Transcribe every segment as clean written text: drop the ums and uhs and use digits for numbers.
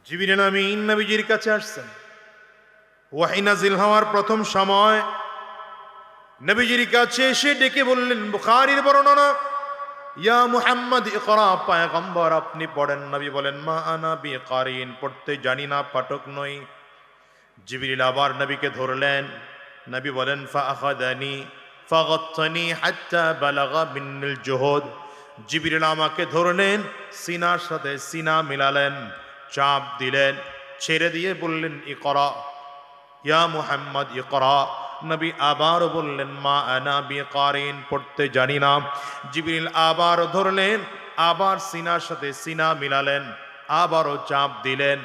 জিবরিল আমিন নবীজির কাছে আসছেন। ওয়াহী নাজিল হওয়ার প্রথম সময় নবীজির কাছে এসে ডেকে বললেন, বুখারীর বর্ণনা, ইয়া মুহাম্মদ ইকরা, পয়গম্বর আপনি পড়েন। নবী বলেন, মা আনা বিকারিন, পড়তে জানি না, পাঠক নই। জিবরিল আবার নবীকে ধরলেন। নবী বলেন, ফাআখাযানি ফাগাত্তানি হাত্তা বালাগা মিন্নিল জুহুদ। জিবরিল আমাকে ধরলেন, সিনার সাথে সিনা মিলালেন, চাপ দিলেন, ছেড়ে দিয়ে বললেন, ইকরা ইয়া মুহাম্মদ ইকরা। নবী আবার বললেন, মা আনা বিকারিন, পড়তে জানি না। জিবরিল আবার ধরলেন, আবার সিনার সাথে সিনা মিলালেন, আবারও চাপ দিলেন,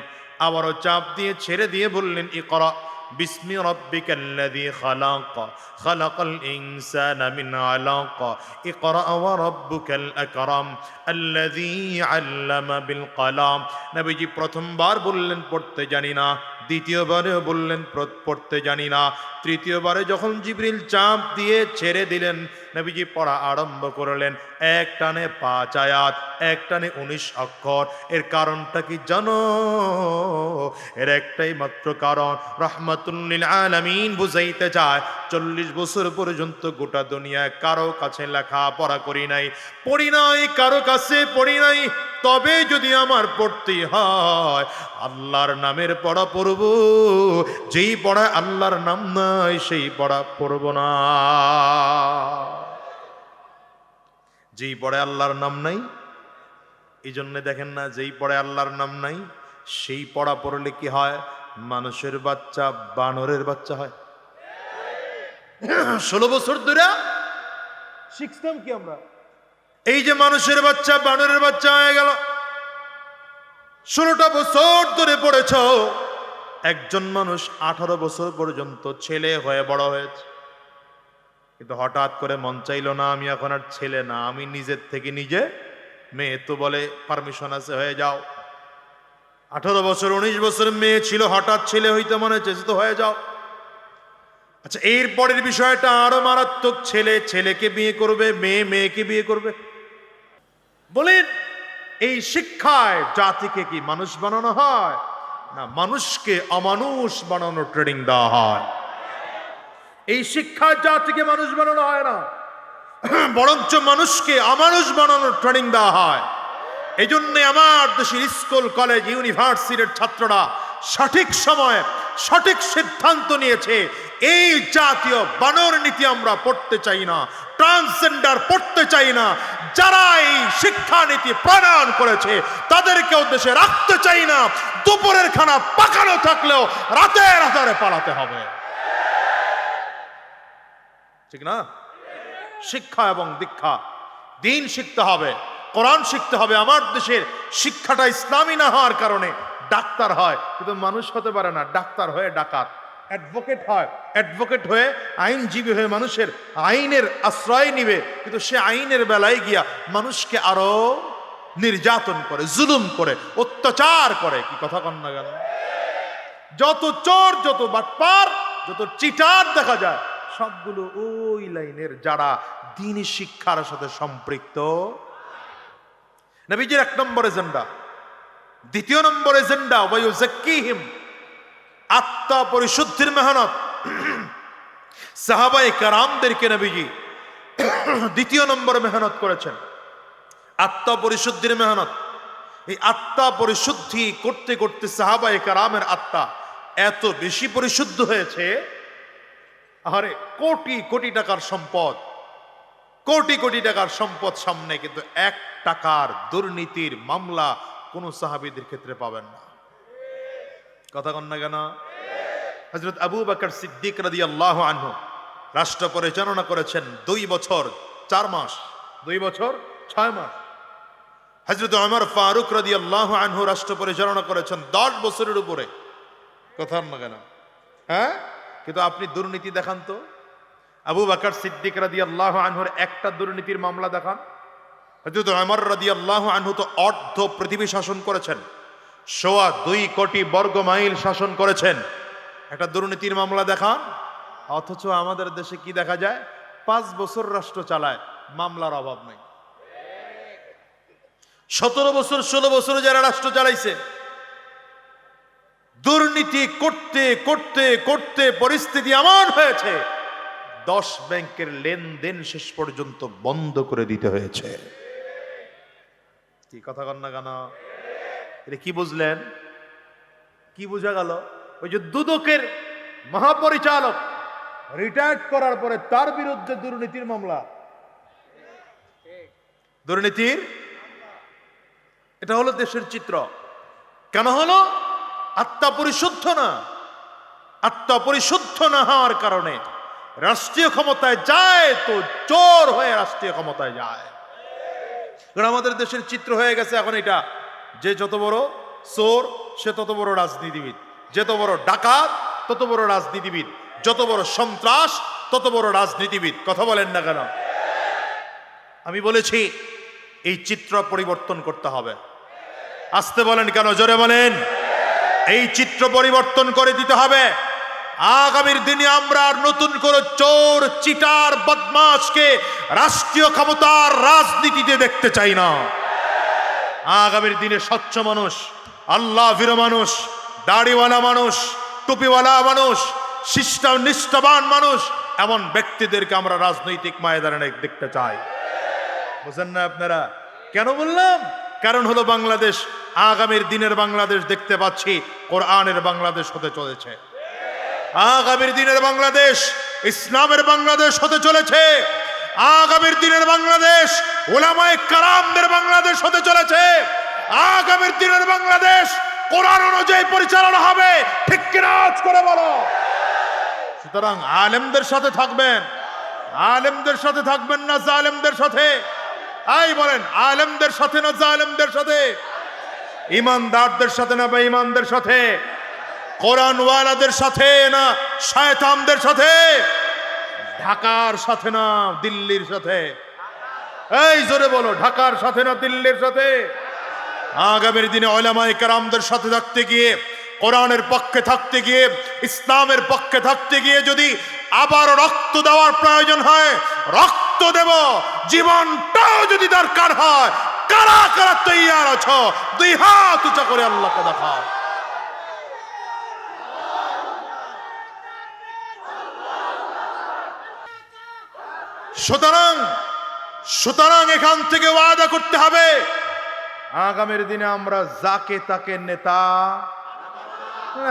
আবারও চাপ দিয়ে ছেড়ে দিয়ে বললেন, ইকরা বিসমি রাব্বিকাল্লাযী খালাক, খালাকাল ইনসানা মিন আলাক, ইকরা ওয়া রাব্বুকাল আকরাম আল্লাযী আল্লামা বিল কলম। নবীজি প্রথমবার বললেন পড়তে জানি না, দ্বিতীয়বারেও বললেন পড়তে জানি না, তৃতীয়বারে যখন জিবরিল চাপ দিয়ে ছেড়ে দিলেন, নবীজি পড়া আরম্ভ করলেন। এক টানে 5 আয়াত, এক টানে 19 অক্ষর। এর কারণটা কি জানো? এর একটাই মাত্র কারণ, রাহমাতুল লিল আলামিন বুঝাইতে চায় 40 বছর পর্যন্ত গোটা দুনিয়ায় কারো কাছে লেখা পড়া করি নাই, পড়ি নাই, কারো কাছে পড়ি নাই। তবে যদি আমার পড়তে হয়, আল্লাহর নামের পড়া পড়ব। যেই পড়া আল্লাহর নাম নাই, সেই পড়া পড়ব না। যেই পড়ে আল্লাহর নাম নাই, এই জন্য দেখেন না, যেই পড়ে আল্লাহর নাম নাই সেই পড়া পড়লে কি হয়? মানুষের বাচ্চা বানরের বাচ্চা হয়। 16 বছর ধরে শিখতাম কি আমরা, এই যে মানুষের বাচ্চা বানরের বাচ্চা হয়ে গেল। 16টা বছর ধরে পড়েছ। একজন মানুষ 18 বছর পর্যন্ত ছেলে হয়ে বড় হয়েছে, কিন্তু হঠাৎ করে মন চাইলো না, আমি এখন আর ছেলে না, আমি নিজের থেকে নিজে মেয়ে। তো বলে পারমিশন আছে, হয়ে যাও। 18 বছর 19 বছর মেয়ে ছিল, হঠাৎ ছেলে হইতে মনে হচ্ছে, তো হয়ে যাও। আচ্ছা, এর পরের বিষয়টা আরো মারাত্মক। ছেলে ছেলেকে বিয়ে করবে, মেয়ে মেয়েকে বিয়ে করবে। বলেন, এই শিক্ষায় জাতিকে কি মানুষ বানানো হয়? না, মানুষকে অমানুষ বানানোর ট্রেনিং দেওয়া হয়। এই শিক্ষায় জাতিকে মানুষ বানানো হয় না, বরঞ্চ মানুষকে অমানুষ বানানোর ট্রেনিং দেওয়া হয়। এই জন্যে আমার দেশের স্কুল কলেজ ইউনিভার্সিটির ছাত্ররা সঠিক সময়ে সঠিক সিদ্ধান্ত নিয়েছে, এই জাতীয় বানর নীতি আমরা পড়তে চাই না, ট্রান্সজেন্ডার পড়তে চাই না। যারা এই শিক্ষানীতি প্রণয়ন করেছে তাদেরকে উদ্দেশ্যে রাখতে চাই না। দুপুরের খানা পাকানো থাকলেও রাতে রাতে পালাতে হবে, ঠিক না? শিক্ষা এবং দীক্ষা, দিন শিখতে হবে, কোরআন শিখতে হবে। আমার দেশের শিক্ষাটা ইসলামী না হওয়ার কারণে ডাক্তার হয় কিন্তু মানুষ হতে পারে না, ডাক্তার হয়ে ডাকাত। অ্যাডভোকেট হয়, অ্যাডভোকেট হয়ে আইনজীবী হয়ে মানুষের আইনের আশ্রয় নিবে, কিন্তু সে আইনের বেলায় গিয়া মানুষকে আরো নির্যাতন করে, জুলুম করে, অত্যাচার করে। কি কথা কন না কেন? যত চোর, যত বাটপার, যত চিটার দেখা যায়, সবগুলো ওই লাইনের, যারা দ্বীনি শিক্ষার সাথে সম্পৃক্ত। নবীজির 1 নম্বর এজেন্ডা। 2 নম্বর এজেন্ডা, ওয়ায়ুযাক্কিহিম, আত্মা পরিশুদ্ধির মেহনত। সাহাবায়ে কেরামদেরকে নবীজি 2 নম্বর মেহনত করেছেন, আত্মা পরিশুদ্ধির মেহনত। এই আত্মা পরিশুদ্ধি করতে করতে সাহাবায়ে কেরামের আত্মা এত বেশি পরিশুদ্ধ হয়েছে, আরে কোটি কোটি টাকার সম্পদ, কোটি কোটি টাকার সম্পদ সামনে, কিন্তু 1 টাকার দুর্নীতির মামলা কোন সাহাবীদের ক্ষেত্রে পাবেন না। কথা কন না কেন? হযরত আবু বকর সিদ্দিক রাদিয়াল্লাহু আনহু রাষ্ট্র পরিচালনা করেছেন 2 বছর 4 মাস, 2 বছর 6 মাস। হযরত ওমর ফারুক রাদিয়াল্লাহু আনহু রাষ্ট্র পরিচালনা করেছেন 10 বছরের উপরে। কথা না কেন? হ্যাঁ, কিন্তু আপনি দুর্নীতি দেখান তো। আবু বকর সিদ্দিক রাদিয়াল্লাহু আনহুর একটা দুর্নীতির মামলা দেখান। হযরত ওমর রাদিয়াল্লাহু আনহু তো অর্ধ পৃথিবী শাসন করেছেন, 2.25 কোটি বর্গ মাইল শাসন করেছেন, একটা দুর্নীতির মামলা দেখান। অথচ আমাদের দেশে কি দেখা যায়? 5 বছর রাষ্ট্র চালায়, মামলার অভাব নাই। 17 বছর 16 বছর যারা রাষ্ট্র চালাইছে, দুর্নীতি করতে করতে করতে পরিস্থিতি এমন হয়েছে 10 ব্যাংকের লেনদেন শেষ পর্যন্ত বন্ধ করে দিতে হয়েছে। কি কথা কন না কেন? এটা কি বুঝলেন? কি বোঝা গেল? ওই যে দুদকের মহাপরিচালক রিটায়ার্ড করার পরে তার বিরুদ্ধে দুর্নীতির মামলা, দুর্নীতির, এটা হলো দেশের চিত্র। কেন হলো? আত্মা পরিশুদ্ধ না। আত্মা পরিশুদ্ধ না হওয়ার কারণে রাষ্ট্রীয় ক্ষমতায় যায় তো চোর হয়ে রাষ্ট্রীয় ক্ষমতায় যায়। কারণ আমাদের দেশের চিত্র হয়ে গেছে এখন এটা, যে যত বড় চোর সে তত বড় রাজনীতিবিদ, যত বড় ডাকাত তত বড় রাজনীতিবিদ, যত বড় সন্ত্রাস তত বড় রাজনীতিবিদ। কথা বলেন না কেন? আমি বলেছি এই চিত্র পরিবর্তন করতে হবে। আসতে বলেন কেন? জোরে বলেন। এই চিত্র পরিবর্তন করে দিতে হবে। আগামীর দিনে আমরা আর নতুন করে চোর চিটার বদমাশকে রাষ্ট্রীয় ক্ষমতার রাজনীতিতে দেখতে চাই না। আগামীর দিনে স্বচ্ছ মানুষ, আল্লাহ ভীর মানুষ, দাড়িওয়ালা মানুষ, টুপিওয়ালা মানুষ, শিষ্ট নিষ্ঠাবান মানুষ, এমন ব্যক্তিদেরকে আমরা রাজনৈতিক ময়দানে দেখতে চাই। বুঝেন না আপনারা? কেন বললাম? কারণ হলো বাংলাদেশ, আগামীর দিনের বাংলাদেশ দেখতে পাচ্ছি কোরআনের বাংলাদেশ হতে চলেছে। আগামীর দিনের বাংলাদেশ ইসলামের বাংলাদেশ হতে চলেছে। আগামীর দিনের বাংলাদেশ উলামায়ে কেরামদের বাংলাদেশ হতে চলেছে। আগামীর দিনের বাংলাদেশ কোরআন অনুযায়ী পরিচালনা হবে। ঠিক কিনা আওয়াজ করে বলো। সুতরাং আলেমদের সাথে থাকবেন, আলেমদের সাথে থাকবেন না জালেমদের সাথে? আই বলেন, আলেমদের সাথে না জালেমদের সাথে? ইমানদারদের সাথে না বেঈমানদের সাথে? কোরআনওয়ালাদের সাথে না শয়তানদের সাথে? ঢাকার সাথে না দিল্লির সাথে? এই জোরে বলো, ঢাকার সাথে না দিল্লির সাথে? আগামীর দিনে উলামায়ে কেরামদের সাথে থাকতে গিয়ে, কোরআনের পক্ষে থাকতে গিয়ে, ইসলামের পক্ষে থাকতে গিয়ে যদি আবার রক্ত দেওয়ার প্রয়োজন হয় রক্ত দেব, জীবনটাও যদি দরকার হয়। কারা কারা তৈয়ার আছো? 2 হাত উঁচা করে আল্লাহকে দেখাও। সুতরাং এখান থেকে ওয়াদা করতে হবে, আগামীর দিনে আমরা যাকে তাকে নেতা,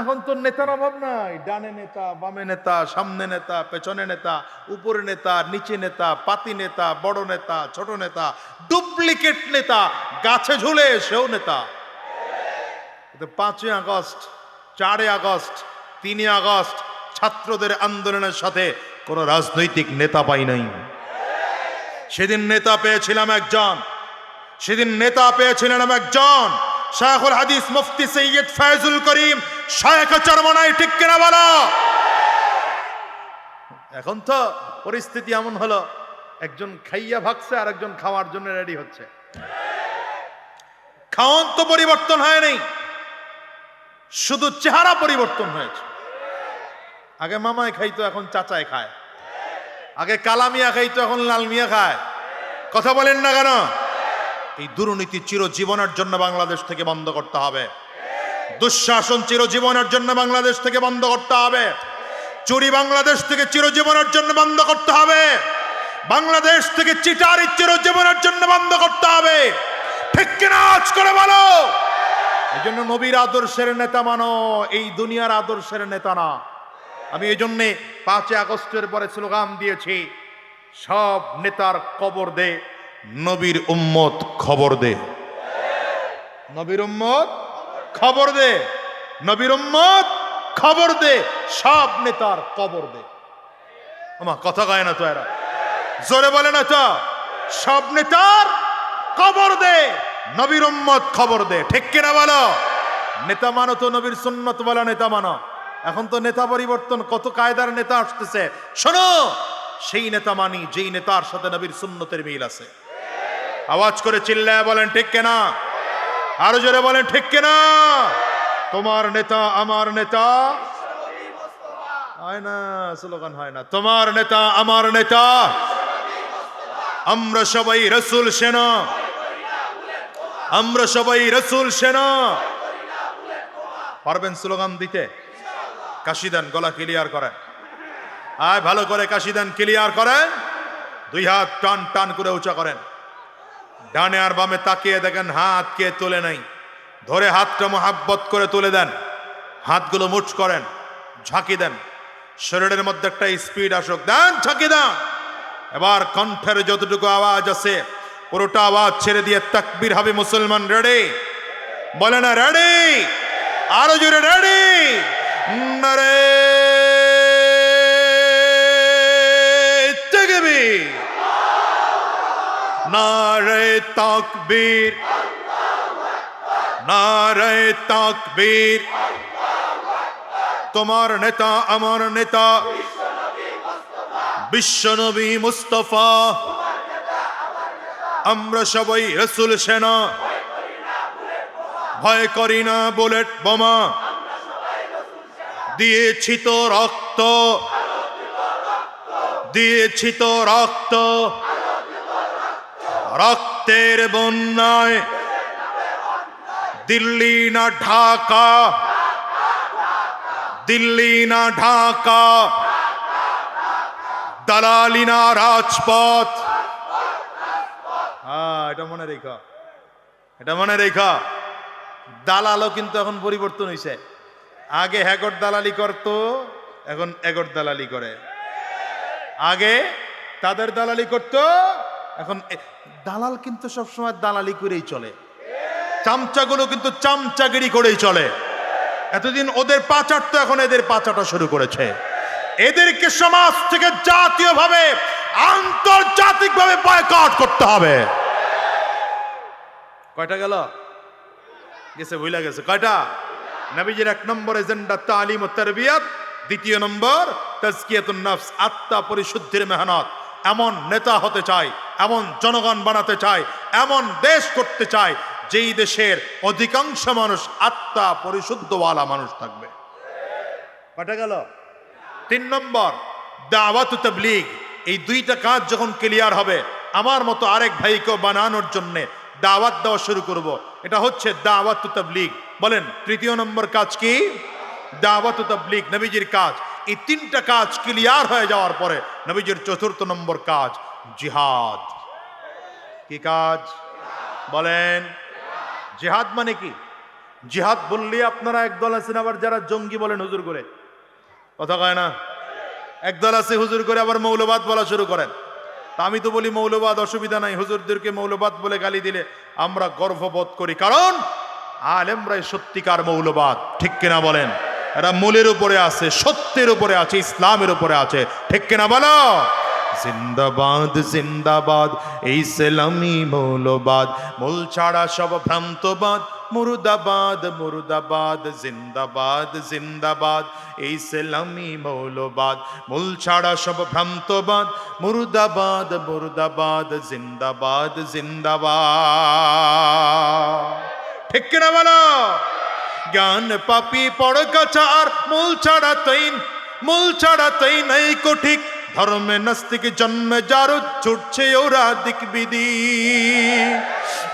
এখন তো নেতার অভাব নাই, ডানে নেতা, বামে নেতা, সামনে নেতা, পেছনে নেতা, উপরে নেতা, নিচে নেতা, পাতি নেতা, বড় নেতা, ছোট নেতা, ডুপ্লিকেট নেতা, গাছে ঝুলে সেও নেতা। 5 আগস্ট, 4 আগস্ট, 3 আগস্ট ছাত্রদের আন্দোলনের সাথে কোন রাজনৈতিক নেতা পাই নাই। সেদিন নেতা পেয়েছিলাম একজন, সেদিন নেতা পেয়েছিলেন একজন, শায়খুল হাদিস মুফতি সৈয়দ ফয়জুল করিম শায়খ চরমনাই। ঠিক কিনা বলো? এখন তো পরিস্থিতি এমন হলো, একজন খাইয়া ভাগছে আর একজন খাওয়ার জন্য রেডি হচ্ছে। খাওয়ান তো পরিবর্তন হয়নি, শুধু চেহারা পরিবর্তন হয়েছে। আগে মামায় খাইতো, এখন চাচায় খায়। আগে কালা মিয়া খাইতো, এখন লাল মিয়া খায়। কথা বলেন না কেন? এই দুর্নীতি চিরজীবনের জন্য বাংলাদেশ থেকে বন্ধ করতে হবে। দুঃশাসন চিরজীবনের জন্য বাংলাদেশ থেকে বন্ধ করতে হবে। চুরি বাংলাদেশ থেকে চিরজীবনের জন্য বন্ধ করতে হবে। বাংলাদেশ থেকে চিটারি চিরজীবনের জন্য বন্ধ করতে হবে। ঠিক কিনা আওয়াজ করে বলো। এই জন্য নবীর আদর্শের নেতা মানো, এই দুনিয়ার আদর্শের নেতা না। আমি এই জন্যে 5 আগস্টের পরে স্লোগান দিয়েছি, সব নেতার কবর দে, নবীর উম্মত খবর দে। নবীর উম্মত খবর দে, নবীর উম্মত খবর দে, সব নেতার কবর দে। আমার কথা গায় না তো এরা? জোরে বলে না তো? সব নেতার কবর দে, নবীর উম্মত খবর দে। ঠিক কিনা বলো? নেতা মানো তো নবীর সুন্নত বলা নেতা মানো। এখন তো নেতা পরিবর্তন, কত কায়দার নেতা আসতেছে। শোনো, সেই নেতা মানি যেই নেতার সাথে নবীর সুন্নতের মিল আছে। আওয়াজ করে চিল্লায় বলেন ঠিক কিনা? আরো জোরে বলেন ঠিক কিনা? তোমার নেতা আমার নেতা হয় না, স্লোগান হয় না। তোমার নেতা আমার নেতা, আমরা সবাই রাসূল সেনা, আমরা সবাই রাসূল সেনা। পারবেন স্লোগান দিতে? কাশি দেন, গলা ক্লিয়ার করেন। আয় ভালো করে কাশি দেন, ক্লিয়ার করেন। দুই হাত টান টান করে উঁচা করেন। ডানে আর বামে তাকিয়ে দেখেন হাত কে তোলে নাই, ধরে হাতটা মোহাব্বত করে তুলে দেন। হাতগুলো মুঠ করেন, ঝাঁকি দেন, শরীরের মধ্যে একটা স্পিড আসুক, দেন ঝাঁকি দেন। এবার কণ্ঠের যতটুকু আওয়াজ আছে পুরোটা আওয়াজ ছেড়ে দিয়ে তাকবীর হবে। মুসলমান রেডি? বলে না রেডি? আরো জোরে রেডি? নারে তাকবীর, নারে তাকবীর, নারে তাকবীর। তোমার নেতা আমার নেতা বিশ্বনবী মুস্তাফা, আমরা সবাই রাসূল সেনা, ভয় করি না বুলেট বোমা। দিয়েছি তো রক্ত, দিয়েছি তো রক্ত, রক্তের বন্যায় দিল্লি না ঢাকা, দিল্লি না ঢাকা, দালালি না রাজপথ। এটা মনে রেখা, এটা মনে রেখা। দালালও কিন্তু এখন পরিবর্তন হয়েছে। আগে হ্যাগর দালালি করতো, এখন এগর দালালি করে। আগে তাদের দালালি করতো, এখন দালাল কিন্তু সবসময় দালালি করেই চলে। চামচাগুলো কিন্তু চামচাগিরি করেই চলে। এতদিন ওদের পা চাটতো, এখন এদের পা চাটা শুরু করেছে। এদেরকে সমাজ থেকে জাতীয়ভাবে আন্তর্জাতিকভাবে বয়কট করতে হবে। কয়টা গেল? গেছে, ভুলে গেছে। কয়টা? নবীজির 1 নম্বর এজেন্ডা তালিম ও তারবিয়াত, 2 নম্বর তাজকিয়াতুন নফস, আত্মা পরিশুদ্ধির মেহনত। এমন নেতা হতে চাই, এমন জনগণ বানাতে চাই, এমন দেশ করতে চাই যেই দেশের অধিকাংশ মানুষ আত্মা পরিশুদ্ধওয়ালা মানুষ থাকবে। কয়টা গেল? 3 নম্বর দাওয়াত ও তাবলীগ। এই 2টা কাজ যখন ক্লিয়ার হবে, আমার মতো আরেক ভাইকেও বানানোর জন্য দাওয়াত দেওয়া শুরু করব। এটা হচ্ছে দাওয়াত ও তাবলীগ। বলেন 3 নম্বর কাজ কি? দাওয়াত ও তাবলীগ, নবীজির কাজ। এই 3টা কাজ ক্লিয়ার হয়ে যাওয়ার পরে নবীজির 4 নম্বর কাজ জিহাদ। কি কাজ? বলেন। জিহাদ মানে কি? জিহাদ বললে আপনারা একদল আছেন আবার যারা জঙ্গি বলেন হুজুর করে, কথা কয় না? একদল আছে হুজুর করে আবার মৌলবাদ বলা শুরু করেন। তা আমি তো বলি মৌলবাদ অসুবিধা নাই, হুজুরদেরকে মৌলবাদ বলে গালি দিলে আমরা গর্ববোধ করি, কারণ আলেমরাই সত্যিকার মৌলবাদ। ঠিক কিনা বলেন? এরা মূলের উপরে আছে, সত্যের উপরে আছে, ইসলামের উপরে আছে। ঠিক কিনা বলো? জিন্দাবাদ জিন্দাবাদ এই ইসলামী মৌলবাদ, মূল ছাড়া সব ভ্রান্তবাদ। মুর্দাবাদ মুর্দাবাদ জিন্দাবাদ জিন্দাবাদ এই ইসলামী মৌলবাদ, মূল ছাড়া সব ভ্রান্তবাদ। মুর্দাবাদ মুর্দাবাদ জিন্দাবাদ জিন্দাবাদ। ঠিক কিনা বলো? জ্ঞান পাপি পড় কাচার, মূল ছাড়া তৈন, মূল ছাড়া তৈ নাই কঠিক। ধর্মে নাস্তিক জন্মে জারুদ, ছুটছে ওরা দিক বিদি।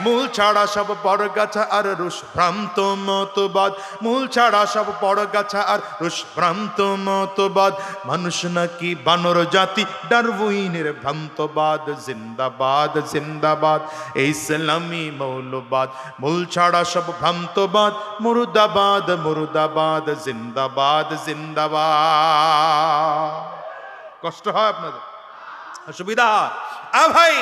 মূল ছাড়া সব বড় গাছা আর রুশ ভ্রান্ত মতবাদ, মূল ছাড়া সব বড় গাছা আর রুশ ভ্রান্ত মতবাদ। মানুষ নাকি বানর জাতি, ডারউইনের ভ্রান্তবাদ। জিন্দাবাদ জিন্দাবাদ এই ইসলামী মৌলবাদ, মূল ছাড়া সব ভ্রান্তবাদ। মুর্দাবাদ মুর্দাবাদ জিন্দাবাদ জিন্দাবাদ। কষ্ট হয় আপনাদের? অসুবিধা হয়? ভাই,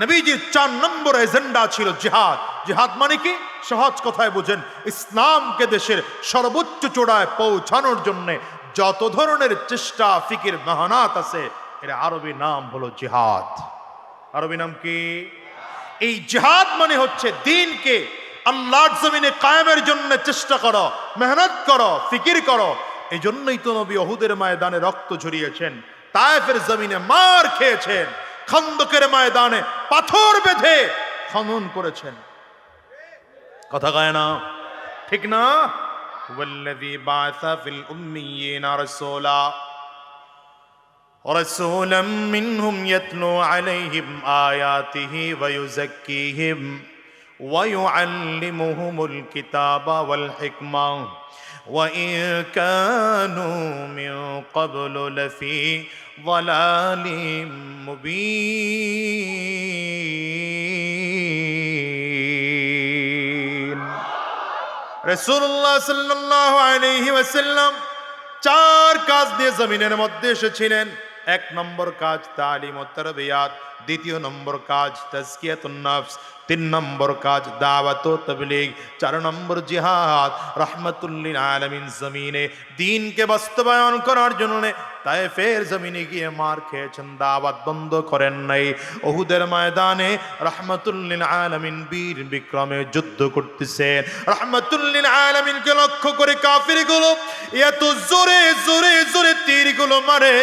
নবীজির 4 নম্বর এজেন্ডা ছিল জিহাদ। জিহাদ মানে কি? সহজ কথায় বুঝেন, ইসলামকে দেশের সর্বোচ্চ চূড়ায় পৌঁছানোর জন্য যত ধরনের চেষ্টা ফিকির মেহনত আছে, এর আরবি নাম হলো জিহাদ। আরবি নাম কি? এই জিহাদ মানে হচ্ছে দ্বীনকে আল্লাহর জমিনে কায়েমের জন্য চেষ্টা করো, মেহনত করো, ফিকির করো। এই জন্যই তো নবী উহুদের ময়দানে রক্ত ঝরিয়েছেন, তায়েফের জমিনে মার খেয়েছেন, খন্দকের ময়দানে পাথর বেঁধে খনন করেছেন। কথা কয় না? ঠিক না? ওয়াল্লাযী বাআসা ফিল উম্মিয়িনা রাসূলা রাসূলাম মিনহুম ইয়াতলু আলাইহিম আয়াতিহি ওয়া ইউযাক্কিহিম ويعلمهم الكتاب والحكمة وإن كانوا من قبل لفي ضلال مبين রাসূলুল্লাহ সাল্লাল্লাহু আলাইহি ওয়াসাল্লাম চার কাজ দিয়ে জমিনের মধ্যে এসেছিলেন। এক নম্বর কাজ তালিম ও তারবিয়াত, দ্বিতীয় নম্বর কাজ তাজকিয়াতুন নফস, তিন নম্বর কাজ দাওয়াত ও তাবলীগ, চার নম্বর জিহাদ। রাহমাতুল লিল আলামিন জমিনে দ্বীনকে বাস্তবায়ন করার জন্য তায়েফের জমিনে গিয়ে মার খেয়েছেন, দাওয়াত বন্ধ করেন নাই। উহুদের ময়দানে রাহমাতুল লিল আলামিন বীর বিক্রমে যুদ্ধ করতেছেন। রাহমাতুল লিল আলামিনকে লক্ষ্য করে কাফিরগুলো এত জোরে জোরে জোরে তীরগুলো মারে,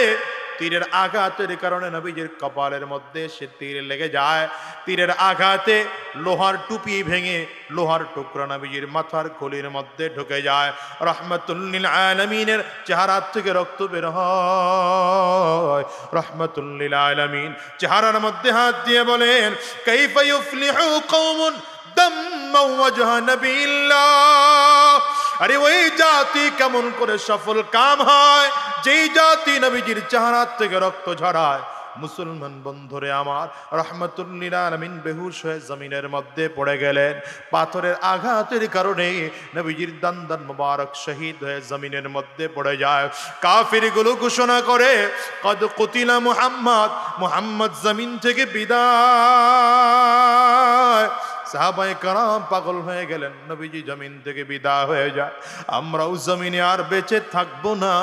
তীরের আঘাতের কারণে নবীজির কপালের মধ্যে সে তীর লেগে যায়। তীরের আঘাতে লোহার টুপি ভেঙে লোহার টুকরা নবীজির মাথার খুলির মধ্যে ঢুকে যায়। রাহমাতুল লিল আলামিনের চেহারা থেকে রক্ত বের হয়। রাহমাতুল লিল আলামিন চেহারার মধ্যে হাত দিয়ে বলেন, কাইফা ইউফলিহু কওমুন দাম্মা ওয়াজহা নবিয়্যিল্লাহ। আরে ওই জাতি কেমন করে সফল কাম হয় যেই জাতি নবীজির চেহারা থেকে রক্ত ঝরায়। মুসলমান বন্ধুরে আমার, রাহমাতুল লিল আলামিন বেহুশ হয়ে জমিনের মধ্যে পড়ে গেলেন। পাথরের আঘাতের কারণে নবীজির দান মুবারক শহীদ হয়ে জমিনের মধ্যে পড়ে যায়। কাফিরগুলো ঘোষণা করে, কদ কুতিলা মুহাম্মদ, মুহাম্মদ জমিন থেকে বিদায়। সাহাবায়ে কেরাম পাগল হয়ে গেলেন, নবীজি জমিন থেকে বিদায় হয়ে যায়, আমরাও জমিনে আর বেঁচে থাকবো না।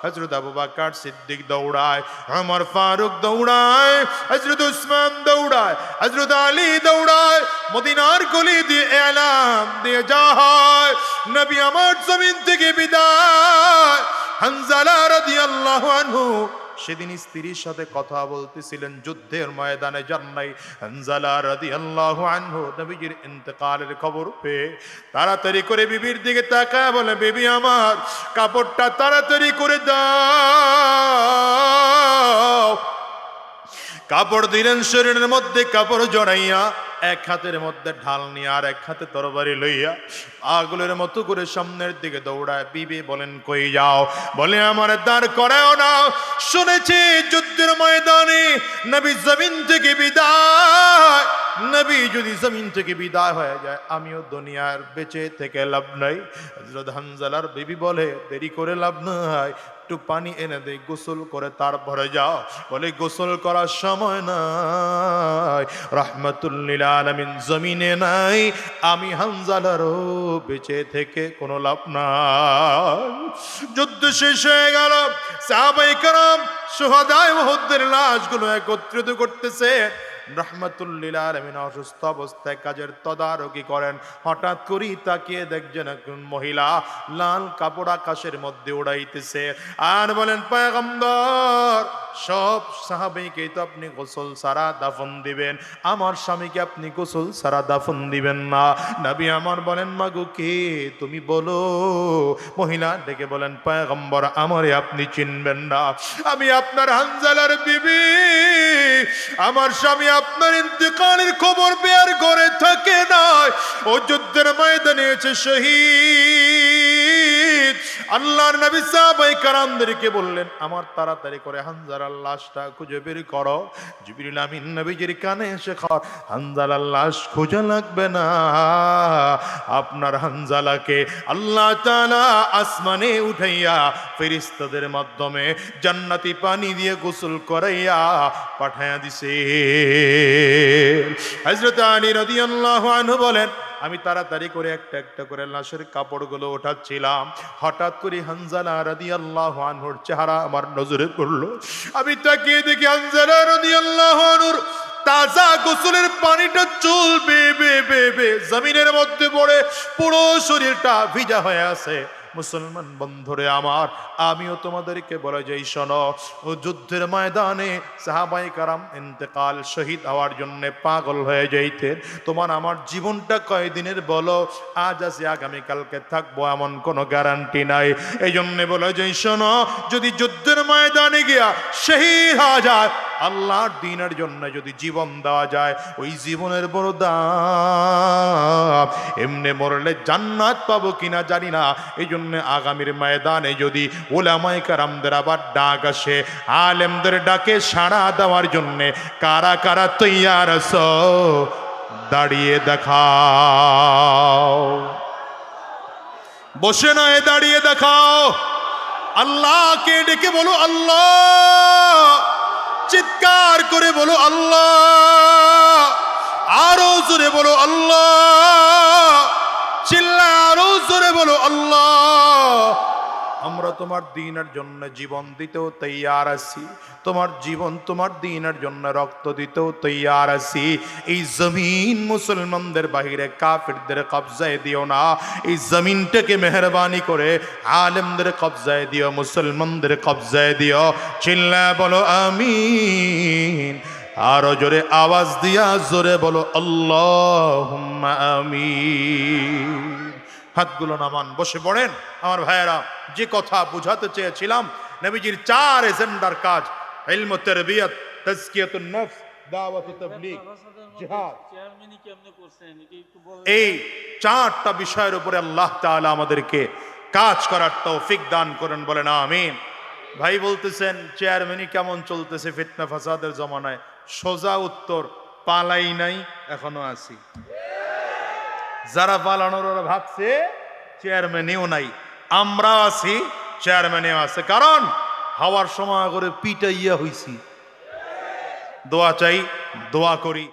হযরত আবু বকর সিদ্দিক দৌড়ায়, ওমর ফারুক দৌড়ায়, হযরত উসমান দৌড়ায়, হযরত আলী দৌড়ায়। মদিনার গলি দিয়ে এলান দিয়ে যায়, নবী আমার জমিন থেকে বিদায়। হানজালা রাদিয়াল্লাহু আনহু সেদিন স্ত্রীর সাথে কথা বলতেছিলেন, যুদ্ধের ময়দানে যান নাই। হানজালা রাদিয়াল্লাহু আনহু নবীজির ইন্তেকালের খবর পেয়ে তাড়াতাড়ি করে বিবির দিকে তাকায় বলে, বিবি আমার কাপড়টা তাড়াতাড়ি করে দাও। কাপড় দিলেন, শরীরের মধ্যে কাপড় জড়াইয়া এক হাতের মধ্যে ঢাল নিয়ে আর এক হাতে তরবারি লইয়া পাগলের মতো করে সামনের দিকে দৌড়ায়। বিবি বলেন, কই যাও? বলে, আমার দাঁড় করাও না। শুনেছি যুদ্ধের ময়দানে নবী জমিন থেকে বিদায়, নবী যদি জমিন থেকে বিদায় হয়ে যায় আমিও দুনিয়ার বেঁচে থেকে লাভ নাই। হযরত হানজালার বিবি বলে, দেরি করে লাভ নাই, একটু পানি এনে দে, গোসল করে তারপরে যাও। বলে, গোসল করার সময় নাই, রাহমাতুল লিল আলামিন জমিনে নাই, আমি হানজালারও বেঁচে থেকে কোনো লাভ নাই। যুদ্ধ শেষ হয়ে গেল। সাহাবায়ে কেরাম শুহাদায়ে উহুদের লাশগুলো একত্রিত করতেছে। রাহমাতুল লিল আলামিন অসুস্থ অবস্থায় কাজের তদারকি করেন। হঠাৎ করে তাকিয়ে দেখছেন একজন মহিলা লাল কাপড় আকাশের মধ্যে উড়াইতেছে আর বলেন, পয়গম্বর, সব সাহাবীকে তো আপনি গোসল ছাড়া দাফন দিবেন, আমার স্বামীকে আপনি গোসল ছাড়া দাফন দিবেন না। নবী আমার বলেন, মাগো কে তুমি বলো। মহিলা ডেকে বলেন, পয়গম্বর, আমারে আপনি চিনবেন না, আমি আপনার হানজালার বিবি। আমার স্বামী আপনার ইন্তেকালের খবর বের করে থাকে নাই, ও যুদ্ধের ময়দানে এসে শহীদ। আল্লাহর নবী সাহাবায়ে কেরামদেরকে বললেন, আমার তাড়াতাড়ি করে হানজালার লাশটা খুঁজে বের করো। জিবরিল আমিন নবীজির কানে এসে কর, হানজালার লাশ খোঁজা লাগবে না, আপনার হানজালাকে আল্লাহ তাআলা আসমানে উঠাইয়া ফেরেশতাদের মাধ্যমে জান্নাতি পানি দিয়ে গোসল করাইয়া পাঠায়া দিছে। হযরত আলী রাদিয়াল্লাহু আনহু বলেন, আমি তাড়াতাড়ি করে একটা একটা করে লাশের কাপড়গুলো ওঠাচ্ছিলাম, হঠাৎ করে হানজালা রাদিয়াল্লাহু আনহুর চেহারা আমার নজরে পড়লো। আমি তাকিয়ে দেখি হানজালা রাদিয়াল্লাহু আনহুর তাজা গোসলের পানিটা চুল বেয়ে বেয়ে বেয়ে বেয়ে জমিনের মধ্যে পড়ে পুরো শরীরটা ভিজা হয়ে আছে। মুসলমান বন্ধুরে আমার, আমিও তোমাদেরকে বলে যাই, শোনো, ও যুদ্ধের ময়দানে সাহাবায়ে কেরাম ইন্তেকাল শহীদ হওয়ার জন্য পাগল হয়ে যাইতেন। তোমার আমার জীবনটা কয়দিনের বলো, আজ আছে আগামীকালকে থাকবো এমন কোনো গ্যারান্টি নাই। এই জন্য বলে যাই, শোনো, যদি যুদ্ধের ময়দানে গিয়া শহীদ হওয়া যায় আল্লাহর দ্বীনের জন্য যদি জীবন দেওয়া যায় ওই জীবনের বড় দাম। এমনি মরলে জান্নাত পাবো কিনা জানি না, এই জন্য আগামীর ময়দানে যদি ওলামায়ে কেরামদের আবার ডাক আসে, আলেমদের ডাকে সাড়া দেওয়ার জন্য কারা কারা তৈয়ার আছো দাঁড়িয়ে দেখাও, বসে নয় দাঁড়িয়ে দেখাও। আল্লাহকে ডেকে বলো আল্লাহ, চিৎকার করে বলো আল্লাহ, আরো জোরে বলো আল্লাহ, চিল্লায় আরো জোরে বলো আল্লাহ। আমরা তোমার দ্বীনের জন্য জীবন দিতেও তৈয়ার আছি, তোমার জীবন তোমার দ্বীনের জন্য রক্ত দিতেও তৈয়ার আছি। এই জমিন মুসলমানদের বাহিরে কাফিরদের কবজায় দিও না, এই জমিনটাকে মেহরবানি করে আলেমদের কবজায় দিও, মুসলমানদের কবজায় দিও। চিল্লায় বলো আমিন, আরো জোরে আওয়াজ দিয়া জোরে বলো আল্লাহুম্মা আমিন। হাতগুলো নামান, বসে পড়েন আমার ভাইয়েরা। যে কথা বুঝাতে চেয়েছিলাম, নবীজির 4 এজেন্ডার কাজ, ইলম ও তারবিয়ত, তাজকিয়াতুন নফস, দাওয়াত ও তাবলীগ, জিহাদ, এই 4টা বিষয়ের উপরে আল্লাহ তাআলা আমাদেরকে কাজ করার তৌফিক দান করেন, বলেন আমিন। ভাই বলতেছেন চেয়ারম্যানই কেমন চলতেছে ফিতনা ফাসাদের জমানায়? সোজা উত্তর, পালাই নাই, এখনো আছি। যারা পালানোর ওরা ভাবছে চেয়ারম্যানেও নাই, আমরা আছি, চেয়ারম্যানেও আছে। কারণ হাওয়ার সময় করে পিটাইয়া হইছি। দোয়া চাই, দোয়া করি।